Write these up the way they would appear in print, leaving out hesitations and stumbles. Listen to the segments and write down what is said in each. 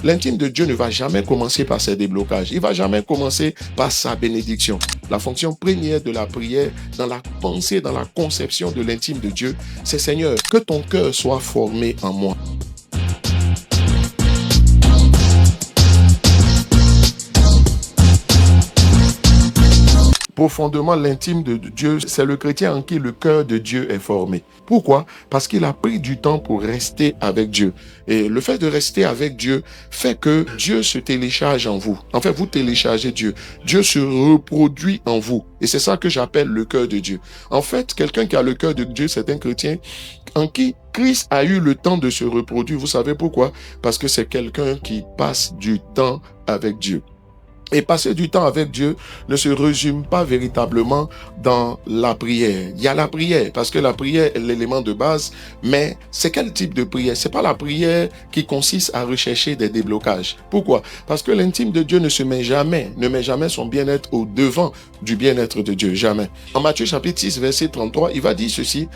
L'intime de Dieu ne va jamais commencer par ses déblocages. Il ne va jamais commencer par sa bénédiction. La fonction première de la prière, dans la pensée, dans la conception de l'intime de Dieu, c'est Seigneur, que ton cœur soit formé en moi. Profondément, l'intime de Dieu, c'est le chrétien en qui le cœur de Dieu est formé. Pourquoi? Parce qu'il a pris du temps pour rester avec Dieu. Et le fait de rester avec Dieu fait que Dieu se télécharge en vous. En fait, vous téléchargez Dieu. Dieu se reproduit en vous. Et c'est ça que j'appelle le cœur de Dieu. En fait, quelqu'un qui a le cœur de Dieu, c'est un chrétien en qui Christ a eu le temps de se reproduire. Vous savez pourquoi? Parce que c'est quelqu'un qui passe du temps avec Dieu. Et passer du temps avec Dieu ne se résume pas véritablement dans la prière. Il y a la prière, parce que la prière est l'élément de base, mais c'est quel type de prière? C'est pas la prière qui consiste à rechercher des déblocages. Pourquoi? Parce que l'intime de Dieu ne met jamais son bien-être au devant du bien-être de Dieu, jamais. En Matthieu chapitre 6, verset 33, il va dire ceci,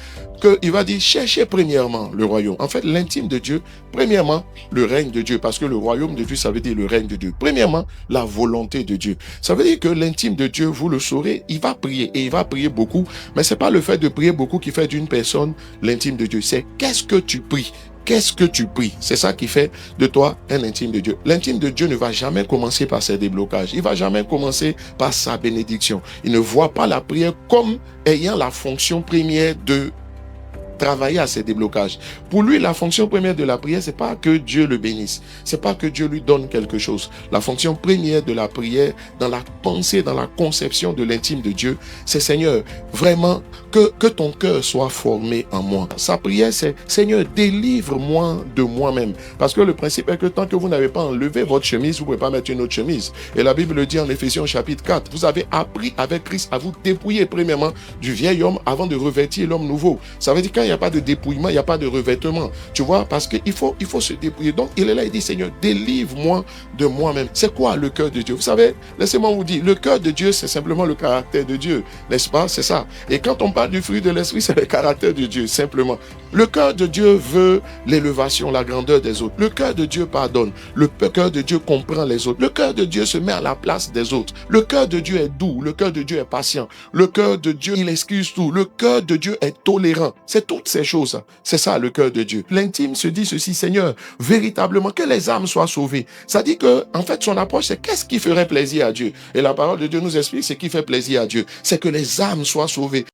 il va dire, cherchez premièrement le royaume. En fait, l'intime de Dieu, premièrement, le règne de Dieu, parce que le royaume de Dieu, ça veut dire le règne de Dieu. Premièrement, la volonté de Dieu. Ça veut dire que l'intime de Dieu, vous le saurez, il va prier, et il va prier beaucoup, mais c'est pas le fait de prier beaucoup qui fait d'une personne l'intime de Dieu, c'est qu'est-ce que tu pries? Qu'est-ce que tu pries? C'est ça qui fait de toi un intime de Dieu. L'intime de Dieu ne va jamais commencer par ses déblocages. Il va jamais commencer par sa bénédiction. Il ne voit pas la prière comme ayant la fonction première de travailler à ses déblocages. Pour lui, la fonction première de la prière, c'est pas que Dieu le bénisse, c'est pas que Dieu lui donne quelque chose. La fonction première de la prière, dans la pensée, dans la conception de l'intime de Dieu, c'est Seigneur, vraiment que ton cœur soit formé en moi. Sa prière, c'est Seigneur, délivre-moi de moi-même. Parce que le principe est que tant que vous n'avez pas enlevé votre chemise, vous ne pouvez pas mettre une autre chemise. Et la Bible le dit en Éphésiens chapitre 4, vous avez appris avec Christ à vous dépouiller premièrement du vieil homme avant de revêtir l'homme nouveau. Ça veut dire quand il n'y a pas de dépouillement, il n'y a pas de revêtement. Tu vois, parce qu'il faut se dépouiller. Donc, il est là, il dit, Seigneur, délivre-moi de moi-même. C'est quoi le cœur de Dieu? Vous savez, laissez-moi vous dire, le cœur de Dieu, c'est simplement le caractère de Dieu. N'est-ce pas? C'est ça. Et quand on parle du fruit de l'esprit, c'est le caractère de Dieu, simplement. Le cœur de Dieu veut l'élévation, la grandeur des autres. Le cœur de Dieu pardonne. Le cœur de Dieu comprend les autres. Le cœur de Dieu se met à la place des autres. Le cœur de Dieu est doux. Le cœur de Dieu est patient. Le cœur de Dieu, il excuse tout. Le cœur de Dieu est tolérant. C'est toutes ces choses. C'est ça le cœur de Dieu. L'intime se dit ceci, Seigneur, véritablement que les âmes soient sauvées. Ça dit que, en fait, son approche, c'est qu'est-ce qui ferait plaisir à Dieu? Et la parole de Dieu nous explique ce qui fait plaisir à Dieu. C'est que les âmes soient sauvées.